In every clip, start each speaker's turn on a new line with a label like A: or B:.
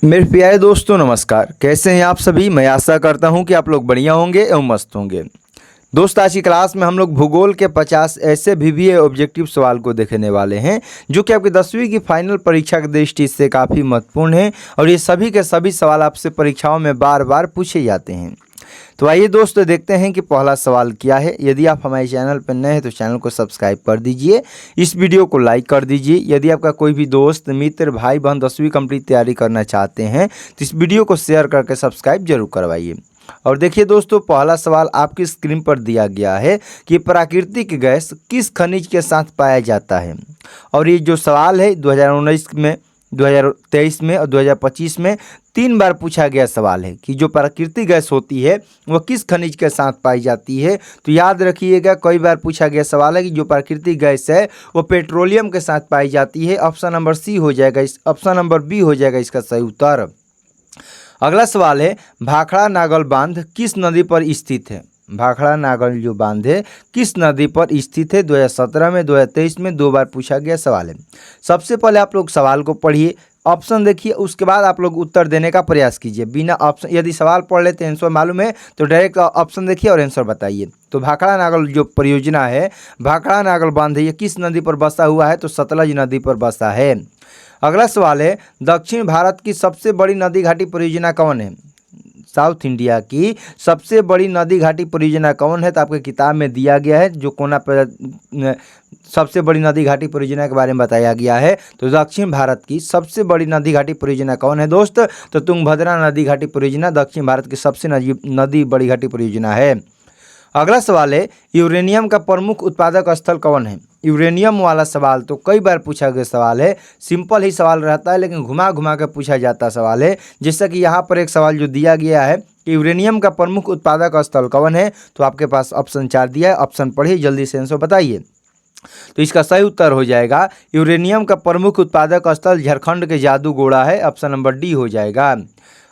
A: मेरे प्यारे दोस्तों नमस्कार। कैसे हैं आप सभी। मैं आशा करता हूं कि आप लोग बढ़िया होंगे एवं मस्त होंगे। दोस्त आज की क्लास में हम लोग भूगोल के 50 ऐसे वीवीए ऑब्जेक्टिव सवाल को देखने वाले हैं जो कि आपकी 10वीं की फाइनल परीक्षा की दृष्टि से काफ़ी महत्वपूर्ण है और ये सभी के सभी सवाल आपसे परीक्षाओं में बार बार पूछे जाते हैं। तो आइए दोस्तों देखते हैं कि पहला सवाल क्या है। यदि आप हमारे चैनल पर नए हैं तो चैनल को सब्सक्राइब कर दीजिए, इस वीडियो को लाइक कर दीजिए। यदि आपका कोई भी दोस्त मित्र भाई बहन 10वीं कंप्लीट तैयारी करना चाहते हैं तो इस वीडियो को शेयर करके सब्सक्राइब जरूर करवाइए। और देखिए दोस्तों, पहला सवाल आपकी स्क्रीन पर दिया गया है कि प्राकृतिक गैस किस खनिज के साथ पाया जाता है। और ये जो सवाल है 2019 में, 2023 में और 2025 में 3 बार पूछा गया सवाल है कि जो प्राकृतिक गैस होती है वह किस खनिज के साथ पाई जाती है। तो याद रखिएगा, कई बार पूछा गया सवाल है कि जो प्राकृतिक गैस है वो पेट्रोलियम के साथ पाई जाती है। ऑप्शन नंबर सी हो जाएगा, ऑप्शन नंबर बी हो जाएगा इसका सही उत्तर। अगला सवाल है, भाखड़ा नागल बांध किस नदी पर स्थित है। भाखड़ा नागल जो बांध है किस नदी पर स्थित है। 2017 में, 2023 में 2 बार पूछा गया सवाल है। सबसे पहले आप लोग सवाल को पढ़िए, ऑप्शन देखिए, उसके बाद आप लोग उत्तर देने का प्रयास कीजिए। बिना ऑप्शन, यदि सवाल पढ़ लेते हैं आंसर मालूम है तो डायरेक्ट ऑप्शन देखिए और आंसर बताइए। तो भाखड़ा नागल जो परियोजना है, भाखड़ा नागल बांध है, ये किस नदी पर बसा हुआ है। तो सतलज नदी पर बसा है। अगला सवाल है, दक्षिण भारत की सबसे बड़ी नदी घाटी परियोजना कौन है। साउथ इंडिया की सबसे बड़ी नदी घाटी परियोजना कौन है। तो आपके किताब में दिया गया है, जो कोना पर सबसे बड़ी नदी घाटी परियोजना के बारे में बताया गया है। तो दक्षिण भारत की सबसे बड़ी नदी घाटी परियोजना कौन है दोस्त। तो तुंगभद्रा नदी घाटी परियोजना दक्षिण भारत की सबसे नदी बड़ी घाटी परियोजना है। अगला सवाल है, यूरेनियम का प्रमुख उत्पादक स्थल कौन है। यूरेनियम वाला सवाल तो कई बार पूछा गया सवाल है, सिंपल ही सवाल रहता है लेकिन घुमा घुमा कर पूछा जाता सवाल है। जैसा कि यहाँ पर एक सवाल जो दिया गया है कि यूरेनियम का प्रमुख उत्पादक स्थल कौन है। तो आपके पास ऑप्शन 4 दिया है, ऑप्शन पढ़िए, जल्दी से आंसर बताइए। तो इसका सही उत्तर हो जाएगा, यूरेनियम का प्रमुख उत्पादक स्थल झारखंड के जादूगोड़ा है। ऑप्शन नंबर डी हो जाएगा।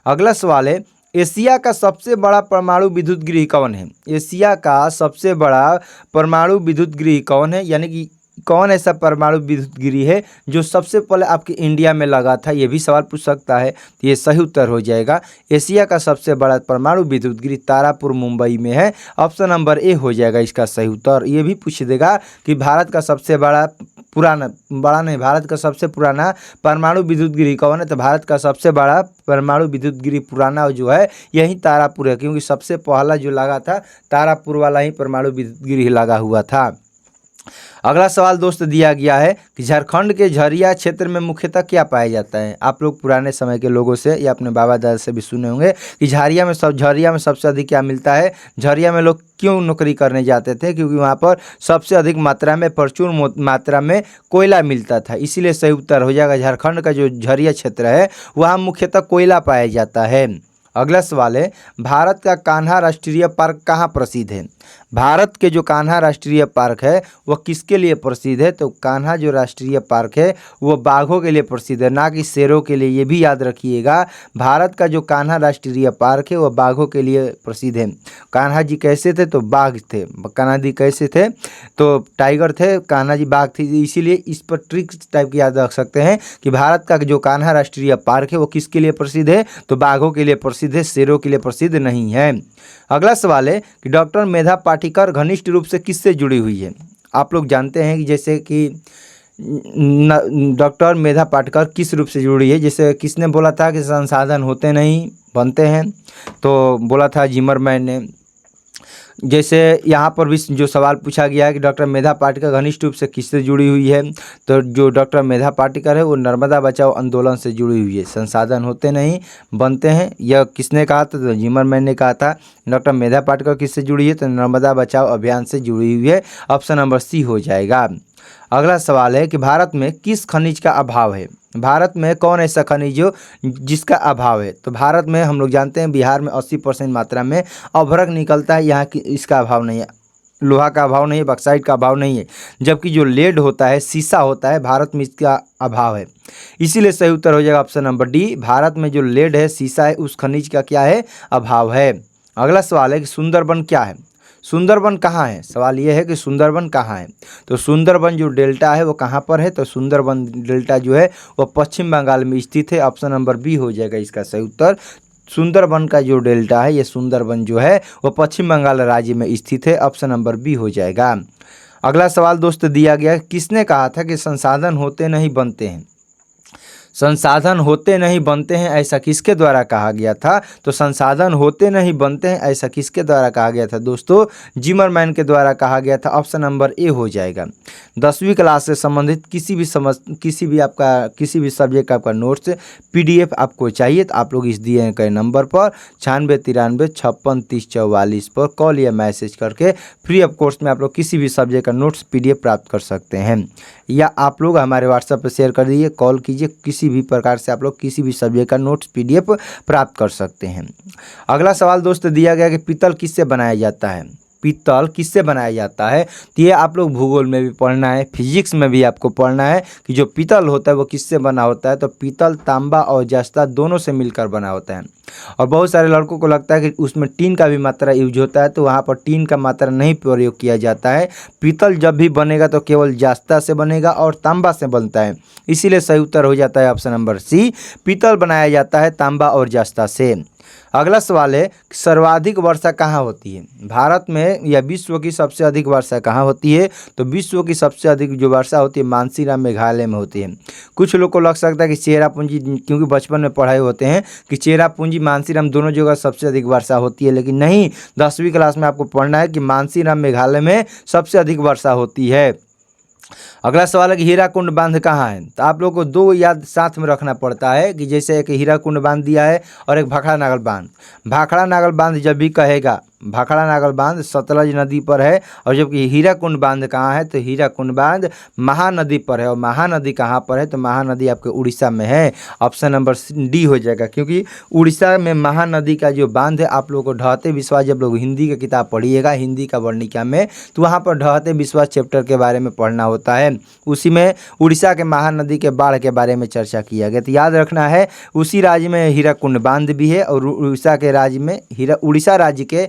A: अगला सवाल है, एशिया का सबसे बड़ा परमाणु विद्युत गृह कौन है। एशिया का सबसे बड़ा परमाणु विद्युत गृह कौन है, यानी कि कौन ऐसा परमाणु विद्युत गृह है जो सबसे पहले आपके इंडिया में लगा था। ये भी सवाल पूछ सकता है। तो ये सही उत्तर हो जाएगा, एशिया का सबसे बड़ा परमाणु विद्युत गृह तारापुर मुंबई में है। ऑप्शन नंबर ए हो जाएगा इसका सही उत्तर। ये भी पूछ देगा कि भारत का सबसे बड़ा भारत का सबसे पुराना परमाणु विद्युत गृह कौन है। तो भारत का सबसे बड़ा परमाणु विद्युत गृह पुराना जो है यही तारापुर है, क्योंकि सबसे पहला जो लगा था तारापुर वाला ही परमाणु विद्युत गृह लगा हुआ था। अगला सवाल दोस्त दिया गया है कि झारखंड के झरिया क्षेत्र में मुख्यतः क्या पाया जाता है। आप लोग पुराने समय के लोगों से या अपने बाबा दादा से भी सुने होंगे कि झरिया में सबसे अधिक क्या मिलता है। झरिया में लोग क्यों नौकरी करने जाते थे, क्योंकि वहाँ पर सबसे अधिक मात्रा में, प्रचुर मात्रा में कोयला मिलता था। इसीलिए सही उत्तर हो जाएगा, झारखंड का जो झरिया क्षेत्र है वहाँ मुख्यतः कोयला पाया जाता है। अगला सवाल है, भारत का कान्हा राष्ट्रीय पार्क कहाँ प्रसिद्ध है। भारत के जो कान्हा राष्ट्रीय पार्क है वह किसके लिए प्रसिद्ध है। तो कान्हा जो राष्ट्रीय पार्क है वह बाघों के लिए प्रसिद्ध है, ना कि शेरों के लिए। ये भी याद रखिएगा, भारत का जो कान्हा राष्ट्रीय पार्क है वह बाघों के लिए प्रसिद्ध है। कान्हा जी कैसे थे, तो बाघ थे। कान्हा जी कैसे थे, तो टाइगर थे, कान्हा जी बाघ थे। इसीलिए इस पर ट्रिक टाइप की याद रख सकते हैं कि भारत का जो कान्हा राष्ट्रीय पार्क है वो किसके लिए प्रसिद्ध है। तो बाघों के लिए प्रसिद्ध है, शेरों के लिए प्रसिद्ध नहीं है। अगला सवाल है कि डॉक्टर मेधा पाटिकर घनिष्ठ रूप से किससे जुड़ी हुई है। आप लोग जानते हैं कि जैसे कि डॉक्टर मेधा पाटिकर किस रूप से जुड़ी है। जैसे किसने बोला था कि संसाधन होते नहीं बनते हैं, तो बोला था जिमरमैन ने। जैसे यहाँ पर भी जो सवाल पूछा गया है कि डॉक्टर मेधा पाटिकर घनिष्ठ रूप से किससे जुड़ी हुई है। तो जो डॉक्टर मेधा पाटिकर है वो नर्मदा बचाओ आंदोलन से जुड़ी हुई है। संसाधन होते नहीं बनते हैं, यह किसने कहा था, तो जिमरमैन ने कहा था। डॉक्टर मेधा पाटिकर किससे जुड़ी है, तो नर्मदा बचाओ अभियान से जुड़ी हुई है। ऑप्शन नंबर सी हो जाएगा। अगला सवाल है कि भारत में किस खनिज का अभाव है। भारत में कौन ऐसा खनिज हो जिसका अभाव है। तो भारत में हम लोग जानते हैं बिहार में 80% मात्रा में अभ्रक निकलता है, यहाँ की इसका अभाव नहीं है। लोहा का अभाव नहीं है, बक्साइट का अभाव नहीं है। जबकि जो लेड होता है, सीसा होता है, भारत में इसका अभाव है। इसीलिए सही उत्तर हो जाएगा ऑप्शन नंबर डी। भारत में जो लेड है, सीसा है, उस खनिज का क्या है, अभाव है। अगला सवाल है कि सुंदरबन क्या है। सुंदरबन कहाँ है, सवाल ये है कि सुंदरबन कहाँ है। तो सुंदरबन जो डेल्टा है वो कहाँ पर है, तो सुंदरबन डेल्टा जो है वो पश्चिम बंगाल में स्थित है। ऑप्शन नंबर बी हो जाएगा इसका सही उत्तर। सुंदरबन का जो डेल्टा है, ये सुंदरबन जो है वो पश्चिम बंगाल राज्य में स्थित है। ऑप्शन नंबर बी हो जाएगा। अगला सवाल दोस्त दिया गया, किसने कहा था कि संसाधन होते नहीं बनते हैं। संसाधन होते नहीं बनते हैं ऐसा किसके द्वारा कहा गया था। तो संसाधन होते नहीं बनते हैं ऐसा किसके द्वारा कहा गया था दोस्तों, जिमरमैन के द्वारा कहा गया था। ऑप्शन नंबर ए हो जाएगा। 10वीं क्लास से संबंधित किसी भी सब्जेक्ट का आपका नोट्स PDF आपको चाहिए तो आप लोग इस दिए गए नंबर पर 9693563044 पर कॉल या मैसेज करके फ्री ऑफ कोर्स में आप लोग किसी भी सब्जेक्ट का नोट्स PDF प्राप्त कर सकते हैं, या आप लोग हमारे व्हाट्सएप पर शेयर कर दीजिए, कॉल कीजिए, किसी भी प्रकार से आप लोग किसी भी सब्जेक्ट का नोट्स PDF प्राप्त कर सकते हैं। अगला सवाल दोस्त दिया गया कि पीतल किससे बनाया जाता है। पीतल किससे बनाया जाता है, तो ये आप लोग भूगोल में भी पढ़ना है, फिजिक्स में भी आपको पढ़ना है कि जो पीतल होता है वो किससे बना होता है। तो पीतल तांबा और जस्ता दोनों से मिलकर बना होता है। और बहुत सारे लड़कों को लगता है कि उसमें टीन का भी मात्रा यूज होता है, तो वहाँ पर टीन का मात्रा नहीं प्रयोग किया जाता है। पीतल जब भी बनेगा तो केवल जस्ता से बनेगा और तांबा से बनता है, इसीलिए सही उत्तर हो जाता है ऑप्शन नंबर सी। पीतल बनाया जाता है तांबा और जस्ता से। अगला सवाल है, सर्वाधिक वर्षा कहाँ होती है। भारत में या विश्व की सबसे अधिक वर्षा कहाँ होती है। तो विश्व की सबसे अधिक जो वर्षा होती है मानसीराम मेघालय में होती है। कुछ लोग को लग सकता है कि चेरापूंजी, क्योंकि बचपन में पढ़ाए होते हैं कि चेरापूंजी मानसीराम दोनों जगह सबसे अधिक वर्षा होती है, लेकिन नहीं, 10वीं क्लास में आपको पढ़ना है कि मानसीराम मेघालय में सबसे अधिक वर्षा होती है। अगला सवाल है कि हीराकुंड बांध कहाँ है। तो आप लोगों को दो याद साथ में रखना पड़ता है कि जैसे एक हीराकुंड बांध दिया है और एक भाखड़ा नागल बांध। भाखड़ा नागल बांध जब भी कहेगा, भाखड़ा नागल बांध सतलज नदी पर है, और जबकि हीराकुंड बांध कहाँ है, तो हीराकुंड बांध महानदी पर है। और महानदी कहाँ पर है, तो महानदी आपके उड़ीसा में है। ऑप्शन नंबर डी हो जाएगा, क्योंकि उड़ीसा में महानदी का जो बांध है, आप लोगों को ढहते विश्वास, जब लोग हिंदी की किताब पढ़िएगा, हिंदी का वर्णिका में, तो वहाँ पर ढहते विश्वास चैप्टर के बारे में पढ़ना होता है। उसी में उड़ीसा के महानदी के बाढ़ के बारे में चर्चा किया गया। तो याद रखना है, उसी राज्य में हीराकुंड बांध भी है, और उड़ीसा के राज्य में उड़ीसा राज्य के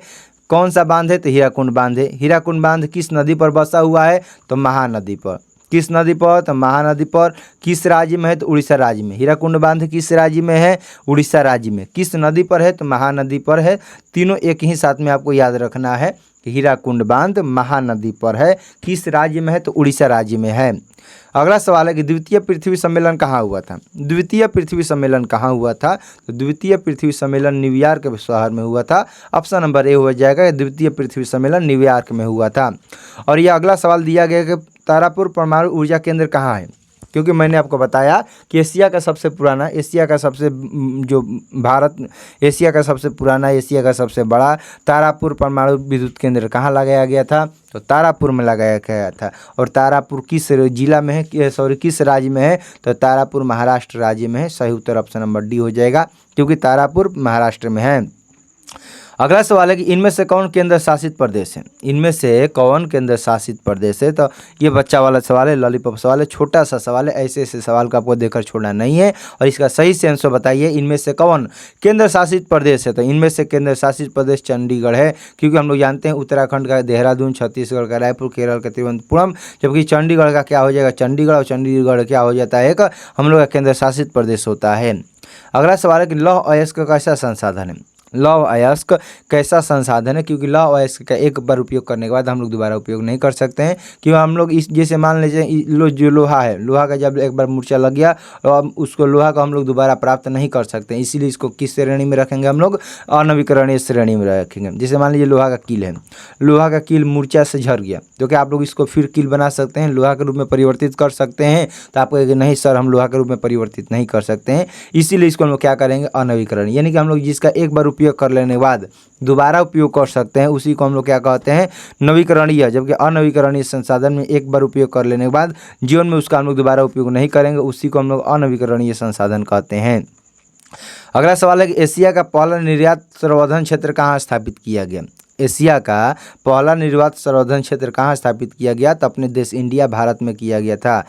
A: कौन सा बांध है, तो हीराकुंड बांध है। हीराकुंड बांध किस नदी पर बसा हुआ है, तो महानदी पर। किस नदी पर, तो महानदी पर। किस राज्य में है, तो उड़ीसा राज्य में। हीराकुंड बांध किस राज्य में है, उड़ीसा राज्य में। किस नदी पर है, तो महानदी पर है। तीनों एक ही साथ में आपको याद रखना है कि हीराकुंड बांध महानदी पर है। किस राज्य में है, तो उड़ीसा राज्य में है। अगला सवाल है कि द्वितीय पृथ्वी सम्मेलन कहाँ हुआ था। द्वितीय पृथ्वी सम्मेलन कहाँ हुआ था, तो द्वितीय पृथ्वी सम्मेलन न्यूयॉर्क शहर में हुआ था। ऑप्शन नंबर ए हो जाएगा, द्वितीय पृथ्वी सम्मेलन न्यूयॉर्क में हुआ था। और यह अगला सवाल दिया गया कि तारापुर परमाणु ऊर्जा केंद्र कहाँ है। क्योंकि मैंने आपको बताया कि एशिया का सबसे पुराना, एशिया का सबसे सबसे बड़ा तारापुर परमाणु विद्युत केंद्र कहाँ लगाया गया था, तो तारापुर में लगाया गया था। और तारापुर किस जिला में है, किस राज्य में है, तो तारापुर महाराष्ट्र राज्य में है। सही उत्तर ऑप्शन नंबर डी हो जाएगा, क्योंकि तारापुर महाराष्ट्र में है। अगला सवाल है कि इनमें से कौन केंद्र शासित प्रदेश है। इनमें से कौन केंद्र शासित प्रदेश है। तो ये बच्चा वाला सवाल है, लॉलीपॉप सवाल है, छोटा सा सवाल है। ऐसे सवाल को आपको देखकर छोड़ना नहीं है, और इसका सही से आंसर बताइए, इनमें से कौन केंद्र शासित प्रदेश है। तो इनमें से केंद्र शासित प्रदेश चंडीगढ़ है, क्योंकि हम लोग जानते हैं उत्तराखंड का देहरादून, छत्तीसगढ़ का रायपुर, केरल का तिरुवनंतपुरम, जबकि चंडीगढ़ का क्या हो जाएगा, चंडीगढ़। और चंडीगढ़ क्या हो जाता है, एक हम लोग का केंद्र शासित प्रदेश होता है। अगला सवाल है कि लौह अयस्क कैसा संसाधन है। लौह अयस्क कैसा संसाधन है, क्योंकि लौह अयस्क का एक बार उपयोग करने के बाद हम लोग दोबारा उपयोग नहीं कर सकते हैं। क्योंकि हम लोग इस, जैसे मान लीजिए जो लोहा है, लोहा का जब एक बार मूर्छा लग गया और उसको लोहा को हम लोग दोबारा प्राप्त नहीं कर सकते हैं, इसीलिए इसको किस श्रेणी में रखेंगे, हम लोग अनवीकरणीय श्रेणी में रखेंगे। जैसे मान लीजिए लोहा का कील है, लोहा का कील मूर्छा से झड़ गया, तो क्या आप लोग इसको फिर कील बना सकते हैं, लोहा के रूप में परिवर्तित कर सकते हैं। तो आप कहेंगे नहीं सर, हम लोहा के रूप में परिवर्तित नहीं कर सकते हैं, इसीलिए इसको हम लोग क्या करेंगे, अनवीकरण। यानी कि हम लोग जिसका एक बार उपयोग कर लेने के बाद दोबारा उपयोग कर सकते हैं, उसी को हम लोग क्या कहते हैं, नवीकरणीय। जबकि अनवीकरणीय संसाधन में एक बार उपयोग कर लेने के बाद जीवन में उसका हम लोग दोबारा उपयोग नहीं करेंगे, उसी को हम लोग अनवीकरणीय संसाधन कहते हैं। अगला सवाल है कि एशिया का पहला निर्यात संवर्धन क्षेत्र कहाँ स्थापित किया गया। एशिया का पहला निर्यात संवर्धन क्षेत्र कहाँ स्थापित किया गया, तो अपने देश इंडिया, भारत में किया गया था।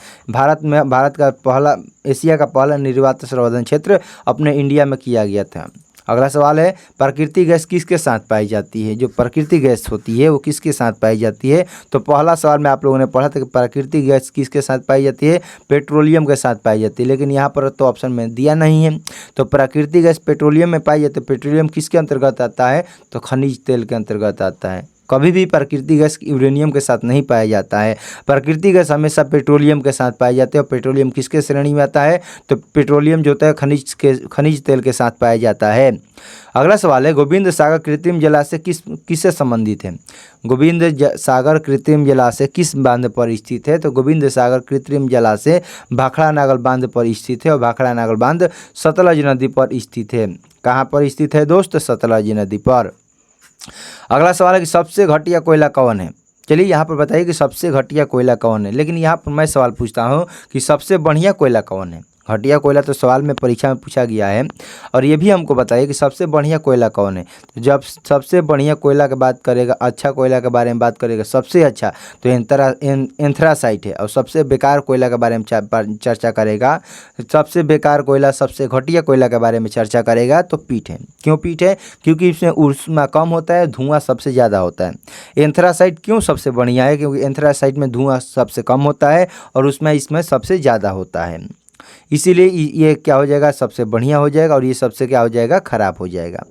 A: एशिया का पहला निर्यात संवर्धन क्षेत्र अपने इंडिया में किया गया था। अगला सवाल है प्राकृतिक गैस किसके साथ पाई जाती है। जो प्राकृतिक गैस होती है वो किसके साथ पाई जाती है। तो पहला सवाल में आप लोगों ने पढ़ा था कि प्राकृतिक गैस किसके साथ पाई जाती है, पेट्रोलियम के साथ पाई जाती है, लेकिन यहाँ पर तो ऑप्शन में दिया नहीं है। तो प्राकृतिक गैस पेट्रोलियम में पाई जाती है। पेट्रोलियम किसके अंतर्गत आता है, तो खनिज तेल के अंतर्गत आता है। कभी भी प्राकृतिक गैस यूरेनियम के साथ नहीं पाया जाता है। प्राकृतिक गैस हमेशा पेट्रोलियम के साथ पाए जाते हैं। और पेट्रोलियम किसके श्रेणी में आता है, तो पेट्रोलियम जो होता है खनिज तेल के साथ पाया जाता है। अगला सवाल है गोविंद सागर कृत्रिम जलाशय किससे संबंधित है। गोविंद सागर कृत्रिम जलाशय किस बांध पर स्थित है। तो गोविंद सागर कृत्रिम जलाशय भाखड़ा नागल बांध पर स्थित है। और भाखड़ा नागल बांध सतलज नदी पर स्थित है। कहाँ पर स्थित है दोस्त, सतलज नदी पर। अगला सवाल है कि सबसे घटिया कोयला कौन है। चलिए यहाँ पर बताइए कि सबसे घटिया कोयला कौन है, लेकिन यहाँ पर मैं सवाल पूछता हूँ कि सबसे बढ़िया कोयला कौन है। घटिया कोयला तो सवाल में परीक्षा में पूछा गया है। और ये भी हमको बताइए कि सबसे बढ़िया कोयला कौन है। तो जब सबसे बढ़िया कोयला की बात करेगा, अच्छा कोयला के बारे में बात करेगा, सबसे अच्छा तो एंथ्रासाइट है। और सबसे बेकार कोयला के बारे में चर्चा करेगा, सबसे बेकार कोयला, सबसे घटिया कोयला के बारे में चर्चा करेगा तो पीट है। क्यों पीट है, क्योंकि इसमें ऊष्मा कम होता है, धुआं सबसे ज़्यादा होता है। एंथ्रासाइट क्यों सबसे बढ़िया है, क्योंकि एंथ्रासाइट में धुआं सबसे कम होता है और इसमें सबसे ज़्यादा होता है। इसीलिए ये क्या हो जाएगा, सबसे बढ़िया हो जाएगा। और ये सबसे क्या हो जाएगा, खराब हो जाएगा।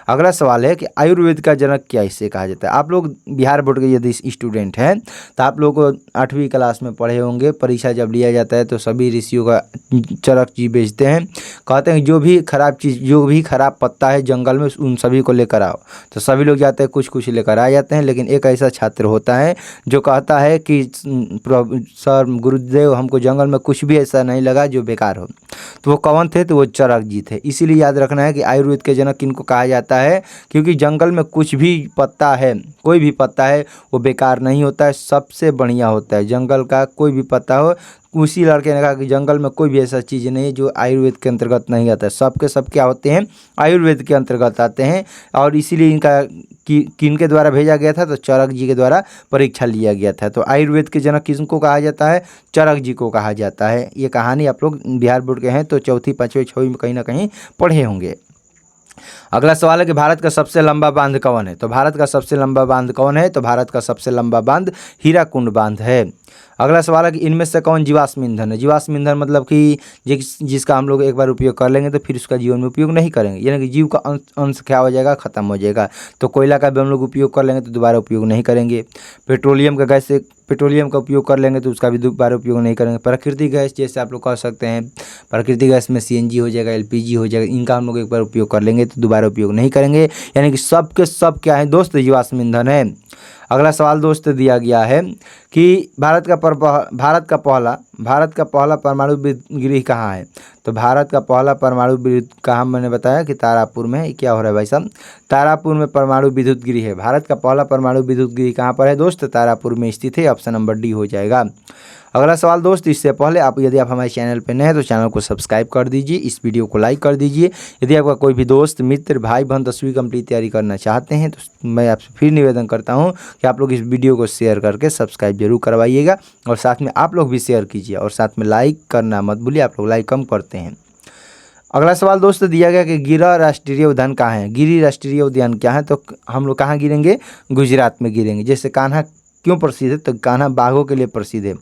A: अगला सवाल है कि आयुर्वेद का जनक क्या इसे कहा जाता है। आप लोग बिहार बोर्ड के यदि स्टूडेंट हैं तो आप लोग को 8वीं क्लास में पढ़े होंगे। परीक्षा जब लिया जाता है तो सभी ऋषियों का चरक जी बेचते हैं। कहते हैं जो भी खराब चीज़, जो भी खराब पत्ता है जंगल में, उन सभी को लेकर आओ। तो सभी लोग जाते हैं, कुछ कुछ लेकर आ जाते हैं। लेकिन एक ऐसा छात्र होता है जो कहता है कि सर गुरुदेव हमको जंगल में कुछ भी ऐसा नहीं लगा जो बेकार हो। तो वो कौन थे, तो वो चरक जी थे। इसीलिए याद रखना है कि आयुर्वेद के जनक किनको कहा जाता है, क्योंकि जंगल में कुछ भी पत्ता है, कोई भी पत्ता है वो बेकार नहीं होता है, सबसे बढ़िया होता है। जंगल का कोई भी पत्ता हो, उसी लड़के ने कहा कि जंगल में कोई भी ऐसा चीज़ नहीं है जो आयुर्वेद के अंतर्गत नहीं आता है। सब के सब क्या होते हैं, आयुर्वेद के अंतर्गत आते हैं। और इसीलिए इनका किन के द्वारा भेजा गया था, तो चरक जी के द्वारा परीक्षा लिया गया था। तो आयुर्वेद के जनक किसको कहा जाता है, चरक जी को कहा जाता है। ये कहानी आप लोग बिहार बोर्ड के हैं तो 4वीं 5वीं 6वीं में कहीं ना कहीं पढ़े होंगे। अगला सवाल है कि भारत का सबसे लंबा बांध कौन है। तो भारत का सबसे लंबा बांध कौन है, तो भारत का सबसे लंबा बांध हीराकुंड बांध है। अगला सवाल है कि इनमें से कौन जीवाश्म ईंधन है। जीवाश्म ईंधन मतलब कि जिसका हम लोग एक बार उपयोग कर लेंगे तो फिर उसका जीवन में उपयोग नहीं करेंगे, यानी कि जीव का अंश क्या हो जाएगा, खत्म हो जाएगा। तो कोयला का भी हम लोग उपयोग कर लेंगे तो दोबारा उपयोग नहीं करेंगे। पेट्रोलियम का उपयोग कर लेंगे तो उसका भी दोबारा उपयोग नहीं करेंगे। प्राकृतिक गैस जैसे आप लोग कह सकते हैं, प्राकृतिक गैस में CNG हो जाएगा, LPG हो जाएगा, इनका हम लोग एक बार उपयोग कर लेंगे तो दोबारा उपयोग नहीं करेंगे। यानी कि सब के सब क्या है दोस्त, जीवाश्म ईंधन है। अगला सवाल दोस्त दिया गया है कि भारत का पहला परमाणु विद्युत गृह कहाँ है। तो भारत का पहला परमाणु विद्युत कहाँ, मैंने बताया कि तारापुर में। क्या हो रहा है भाई साहब, तारापुर में परमाणु विद्युत गृह है। भारत का पहला परमाणु विद्युत गृह कहाँ पर है दोस्त, तारापुर में स्थित है। ऑप्शन नंबर डी हो जाएगा। अगला सवाल दोस्त, इससे पहले यदि आप हमारे चैनल पर नए हैं तो चैनल को सब्सक्राइब कर दीजिए, इस वीडियो को लाइक कर दीजिए। यदि आपका कोई भी दोस्त मित्र भाई बहन 10वीं कंप्लीट तैयारी करना चाहते हैं तो मैं आपसे फिर निवेदन करता हूं कि आप लोग इस वीडियो को शेयर करके सब्सक्राइब जरूर करवाइएगा। और साथ में आप लोग भी शेयर कीजिए और साथ में लाइक करना मत भूलिए, आप लोग लाइक कम करते हैं। अगला सवाल दोस्त दिया गया कि गिरा राष्ट्रीय उद्यान कहाँ है। गिरी राष्ट्रीय उद्यान क्या है, तो हम लोग कहाँ गिरेंगे, गुजरात में गिरेंगे। जैसे कान्हा क्यों प्रसिद्ध है, तो कान्हा बाघों के लिए प्रसिद्ध है।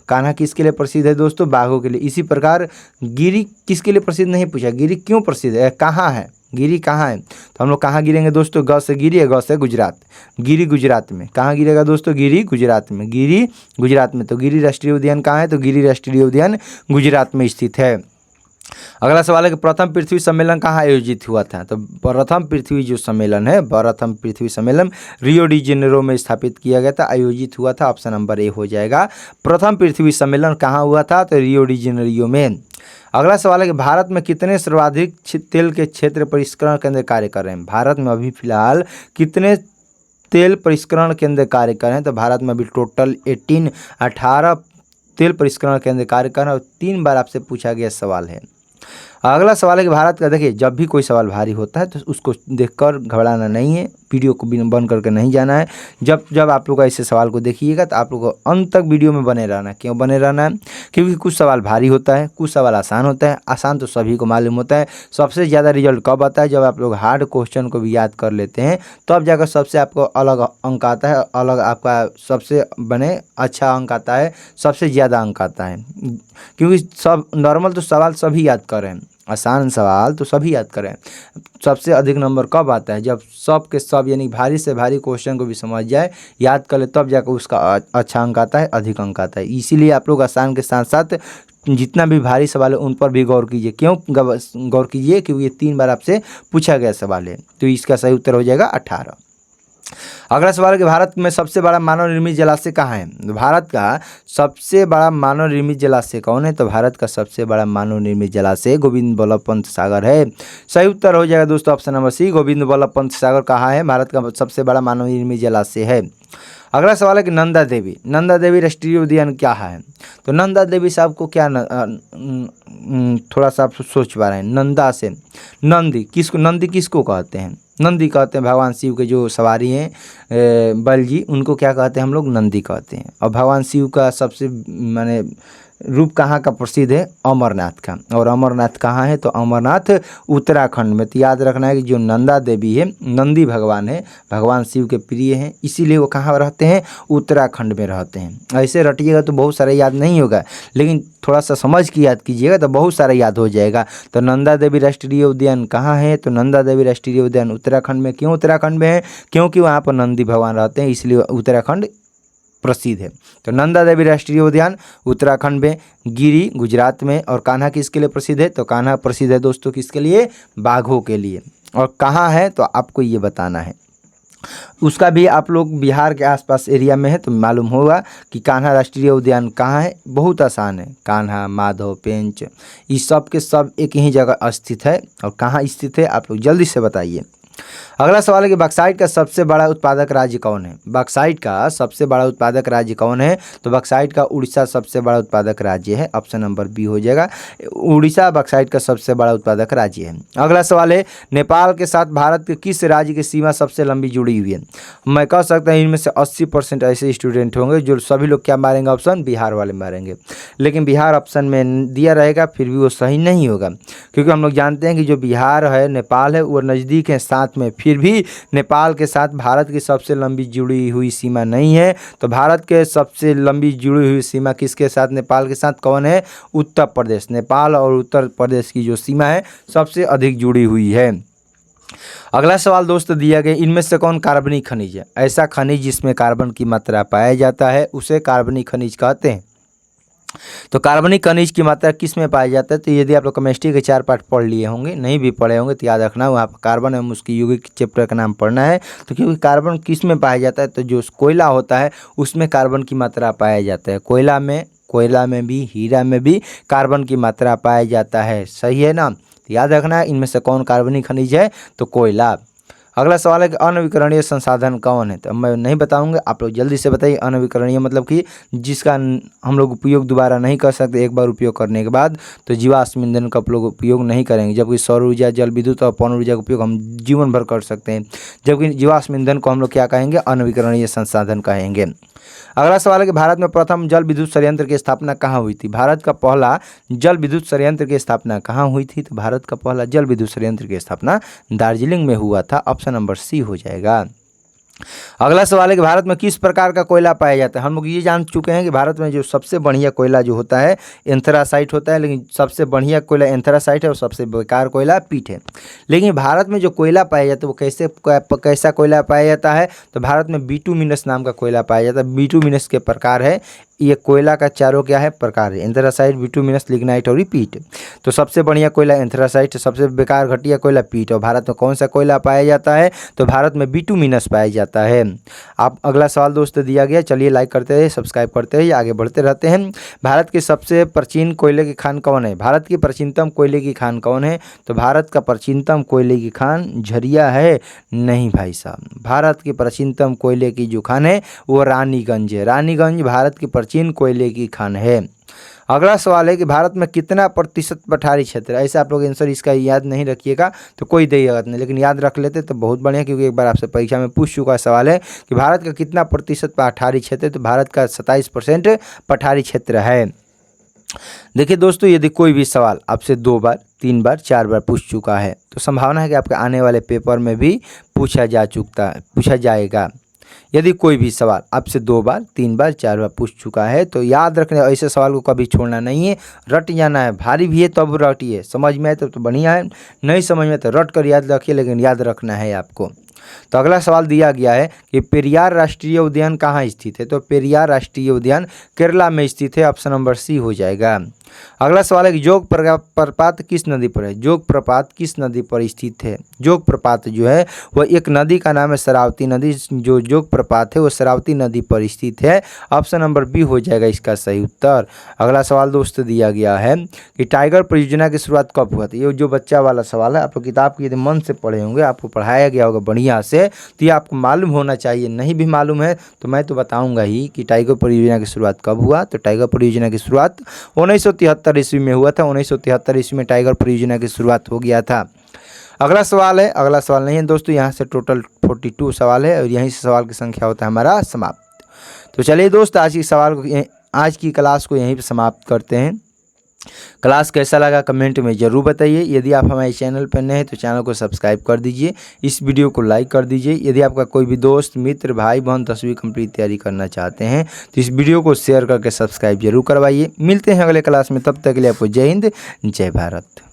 A: कान्हा किसके लिए प्रसिद्ध है दोस्तों, बाघों के लिए। इसी प्रकार गिरी किसके लिए प्रसिद्ध नहीं पूछा, गिरी क्यों प्रसिद्ध है, कहाँ है, गिरी कहाँ है। तो हम लोग कहाँ गिरेंगे दोस्तों, ग से गिरी है, ग से गुजरात, गिरी गुजरात में। कहाँ गिरेगा दोस्तों, गिरी गुजरात में, गिरी गुजरात में। तो गिरी राष्ट्रीय उद्यान कहाँ है, तो गिरी राष्ट्रीय उद्यान गुजरात में स्थित है। अगला सवाल है कि प्रथम पृथ्वी सम्मेलन कहाँ आयोजित हुआ था। तो प्रथम पृथ्वी जो सम्मेलन है, प्रथम पृथ्वी सम्मेलन रियो डी जेनेरो में स्थापित किया गया था, आयोजित हुआ था। ऑप्शन नंबर ए हो जाएगा। प्रथम पृथ्वी सम्मेलन कहाँ हुआ था, तो रियो डी जेनेरो में। अगला सवाल है कि भारत में कितने सर्वाधिक तेल के क्षेत्र परिष्करण केंद्र कार्य कर रहे हैं। भारत में अभी फिलहाल कितने तेल परिष्करण केंद्र कार्य कर रहे हैं, तो भारत में अभी टोटल 18 तेल परिष्करण केंद्र कार्य कर रहे हैं। और 3 बार आपसे पूछा गया सवाल है। अगला सवाल है कि भारत का, देखिए जब भी कोई सवाल भारी होता है तो उसको देखकर घबराना नहीं है, वीडियो को बंद करके नहीं जाना है। जब जब आप लोग ऐसे सवाल को देखिएगा तो आप लोग को अंत तक वीडियो में बने रहना है। क्यों बने रहना है? क्योंकि कुछ सवाल भारी होता है, कुछ सवाल आसान होता है। आसान तो सभी को मालूम होता है। सबसे ज़्यादा रिजल्ट कब आता है? जब आप लोग हार्ड क्वेश्चन को भी याद कर लेते हैं, तब जाकर सबसे आपको अलग अंक आता है, अलग आपका सबसे बने अच्छा अंक आता है, सबसे ज़्यादा अंक आता है। क्योंकि सब नॉर्मल तो सवाल सभी याद करें, आसान सवाल तो सभी याद करें। सबसे अधिक नंबर कब आता है? जब सब के सब यानी भारी से भारी क्वेश्चन को भी समझ जाए, याद कर ले, तब जाकर उसका अच्छा अंक आता है, अधिक अंक आता है। इसीलिए आप लोग आसान के साथ साथ जितना भी भारी सवाल है उन पर भी गौर कीजिए। क्यों गौर कीजिए? क्योंकि ये 3 बार आपसे पूछा गया सवाल है। तो इसका सही उत्तर हो जाएगा 18। अगला सवाल है कि भारत में सबसे बड़ा मानव निर्मित जलाशय कहाँ है? तो भारत का सबसे बड़ा मानव निर्मित जलाशय कौन है? तो भारत का सबसे बड़ा मानव निर्मित जलाशय गोविंद बल्लभ पंत सागर है। सही उत्तर हो जाएगा दोस्तों option number C, Govind Ballabh Pant Sagar कहाँ है? भारत का सबसे बड़ा मानव निर्मित जलाशय है। अगला सवाल है कि नंदा देवी राष्ट्रीय उद्यान क्या है? तो नंदा देवी साहब को क्या थोड़ा सा आप सोच पा रहे हैं। नंदा से नंदी किसको कहते हैं? नंदी कहते हैं भगवान शिव के जो सवारी हैं बल जी, उनको क्या कहते हैं हम लोग? नंदी कहते हैं। और भगवान शिव का सबसे माने रूप कहाँ का प्रसिद्ध है? अमरनाथ का। और अमरनाथ कहाँ है? तो अमरनाथ उत्तराखंड में। तो याद रखना है कि जो नंदा देवी है, नंदी भगवान है, भगवान शिव के प्रिय हैं, इसीलिए वो कहाँ रहते हैं? उत्तराखंड में रहते हैं। ऐसे रटिएगा तो बहुत सारा याद नहीं होगा, लेकिन थोड़ा सा समझ के याद कीजिएगा तो बहुत सारा याद हो जाएगा। तो नंदा देवी राष्ट्रीय उद्यान कहाँ है? तो नंदा देवी राष्ट्रीय उद्यान उत्तराखंड में। क्यों उत्तराखंड में है? क्योंकि वहाँ पर नंदी भगवान रहते हैं, इसलिए उत्तराखंड प्रसिद्ध है। तो नंदा देवी राष्ट्रीय उद्यान उत्तराखंड में, गिरी गुजरात में। और कान्हा किसके लिए प्रसिद्ध है? तो कान्हा प्रसिद्ध है दोस्तों किसके लिए? बाघों के लिए। और कहाँ है तो आपको ये बताना है। उसका भी आप लोग बिहार के आसपास एरिया में है तो मालूम होगा कि कान्हा राष्ट्रीय उद्यान कहाँ है। बहुत आसान है, कान्हा, माधव, पेंच, ये सब के सब एक ही जगह स्थित है। और कहाँ स्थित है आप लोग जल्दी से बताइए। अगला सवाल है कि बॉक्साइट का सबसे बड़ा उत्पादक राज्य कौन है? बॉक्साइट का सबसे बड़ा उत्पादक राज्य कौन है? तो बॉक्साइट का उड़ीसा सबसे बड़ा उत्पादक राज्य है। ऑप्शन नंबर बी हो जाएगा, उड़ीसा बॉक्साइट का सबसे बड़ा उत्पादक राज्य है। अगला सवाल है नेपाल के साथ भारत के किस राज्य की सीमा सबसे लंबी जुड़ी हुई है? मैं कह सकता हूँ इनमें से 80% ऐसे स्टूडेंट होंगे जो सभी लोग क्या मारेंगे? ऑप्शन बिहार वाले मारेंगे। लेकिन बिहार ऑप्शन में दिया रहेगा फिर भी वो सही नहीं होगा, क्योंकि हम लोग जानते हैं कि जो बिहार है, नेपाल है, वो नज़दीक है साथ में, फिर भी नेपाल के साथ भारत की सबसे लंबी जुड़ी हुई सीमा नहीं है। तो भारत के सबसे लंबी जुड़ी हुई सीमा किसके साथ? नेपाल के साथ। कौन है? उत्तर प्रदेश। नेपाल और उत्तर प्रदेश की जो सीमा है सबसे अधिक जुड़ी हुई है। अगला सवाल दोस्त दिया गया, इनमें से कौन कार्बनिक खनिज है? ऐसा खनिज जिसमें कार्बन की मात्रा पाया जाता है उसे कार्बनिक खनिज कहते हैं। तो कार्बनिक खनिज की मात्रा किस में पाया जाता है? तो यदि आप लोग केमिस्ट्री के 4 पार्ट पढ़ लिए होंगे, नहीं भी पढ़े होंगे तो याद रखना वहाँ पर कार्बन एवं उसकी यौगिक चैप्टर का नाम पढ़ना है। तो क्योंकि कार्बन किस में पाया जाता है? तो जो कोयला होता है उसमें कार्बन की मात्रा पाया जाता है। कोयला में भी, हीरा में भी कार्बन की मात्रा पाया जाता है। सही है ना? तो याद रखना है इनमें से कौन कार्बनिक खनिज है? तो कोयला। अगला सवाल है कि अनवीकरणीय संसाधन कौन है? तो मैं नहीं बताऊंगा, आप लोग जल्दी से बताइए। अनवीकरणीय मतलब कि जिसका हम लोग उपयोग दोबारा नहीं कर सकते एक बार उपयोग करने के बाद। तो जीवाश्म ईंधन का आप लोग उपयोग नहीं करेंगे, जबकि सौर ऊर्जा, जल विद्युत और पवन ऊर्जा का उपयोग हम जीवन भर कर सकते हैं। जबकि जीवाश्म ईंधन को हम लोग क्या कहेंगे? अनवीकरणीय संसाधन कहेंगे। अगला सवाल है कि भारत में प्रथम जल विद्युत संयंत्र की स्थापना कहाँ हुई थी? भारत का पहला जल विद्युत संयंत्र की स्थापना कहाँ हुई थी? तो भारत का पहला जल विद्युत संयंत्र की स्थापना दार्जिलिंग में हुआ था। ऑप्शन नंबर सी हो जाएगा। अगला सवाल है कि भारत में किस प्रकार का कोयला पाया जाता है? हम लोग ये जान चुके हैं कि भारत में जो सबसे बढ़िया कोयला जो होता है एंथ्रासाइट होता है, लेकिन सबसे बढ़िया कोयला एंथ्रासाइट है और सबसे बेकार कोयला पीट है। लेकिन भारत में जो कोयला पाया जाता है वो कैसा कोयला पाया जाता है? तो भारत में बिटुमिनस नाम का कोयला पाया जाता है। बिटुमिनस के प्रकार है, ये कोयला का चारों क्या है? प्रकार है, एंथ्रासाइट, बिटुमिनस, लिग्नाइट और पीट। तो सबसे बढ़िया कोयला एंथ्रासाइट, सबसे बेकार घटिया कोयला पीट। और भारत में कौन सा कोयला पाया जाता है? तो भारत में बिटुमिनस पाया जाता है। आप अगला सवाल दोस्त दिया गया, चलिए लाइक करते रहिए, सब्सक्राइब करते रहिए, आगे बढ़ते रहते हैं। भारत के सबसे प्राचीन कोयले की खान कौन है? भारत की प्राचीनतम कोयले की खान कौन है? तो भारत का प्राचीनतम कोयले की खान झरिया है? नहीं भाई साहब, भारत की प्राचीनतम कोयले की जो खान है वो रानीगंज है। रानीगंज भारत की प्राचीन कोयले की खान है। अगला सवाल है कि भारत में कितना प्रतिशत पठारी क्षेत्र है। ऐसे आप लोग आंसर इसका याद नहीं रखिएगा तो कोई दिक्कत नहीं, लेकिन याद रख लेते तो बहुत बढ़िया, क्योंकि एक बार आपसे परीक्षा में पूछ चुका सवाल है कि भारत का कितना प्रतिशत पठारी क्षेत्र है। तो भारत का 27% पठारी क्षेत्र है। देखिए दोस्तों, यदि कोई भी सवाल आपसे 2 बार 3 बार 4 बार पूछ चुका है तो संभावना है कि आपके आने वाले पेपर में भी पूछा जाएगा। यदि कोई भी सवाल आपसे 2 बार 3 बार 4 बार पूछ चुका है तो याद रखना, ऐसे सवाल को कभी छोड़ना नहीं है, रट जाना है। भारी भी है तब रटिए, समझ में आए तो बढ़िया है, नहीं समझ में तो रट कर याद रखिए, लेकिन याद रखना है आपको। तो अगला सवाल दिया गया है कि पेरियार राष्ट्रीय उद्यान कहाँ स्थित है। तो पेरियार राष्ट्रीय उद्यान केरला में स्थित है, ऑप्शन नंबर सी हो जाएगा। अगला सवाल है कि जोग प्रपात किस नदी पर है। जोग प्रपात किस नदी पर स्थित है। जोग प्रपात जो है वह एक नदी का नाम है, शरावती नदी। जो जोग प्रपात है वो शरावती नदी पर स्थित है, ऑप्शन नंबर बी हो जाएगा इसका सही उत्तर। अगला सवाल दोस्तों दिया गया है कि टाइगर परियोजना की शुरुआत कब हुआ था। ये जो बच्चा वाला सवाल है, आप लोग किताब की यदि मन से पढ़े होंगे, आपको पढ़ाया गया होगा बढ़िया से, तो ये आपको मालूम होना चाहिए। नहीं भी मालूम है तो मैं तो बताऊंगा ही कि टाइगर परियोजना की शुरुआत कब हुआ। तो टाइगर परियोजना की शुरुआत 1973 ईस्वी में हुआ था। 1973 ईस्वी में टाइगर परियोजना की शुरुआत हो गया था। अगला सवाल है, अगला सवाल नहीं है दोस्तों, यहाँ से टोटल 42 सवाल है और यहीं से सवाल की संख्या होता है हमारा समाप्त। तो चलिए दोस्त, आज की क्लास को यहीं पर समाप्त करते हैं। क्लास कैसा लगा कमेंट में ज़रूर बताइए। यदि आप हमारे चैनल पर नए हैं तो चैनल को सब्सक्राइब कर दीजिए, इस वीडियो को लाइक कर दीजिए। यदि आपका कोई भी दोस्त मित्र भाई बहन 10वीं कंप्लीट तैयारी करना चाहते हैं तो इस वीडियो को शेयर करके सब्सक्राइब जरूर करवाइए। मिलते हैं अगले क्लास में, तब तक के लिए आपको जय हिंद जय भारत।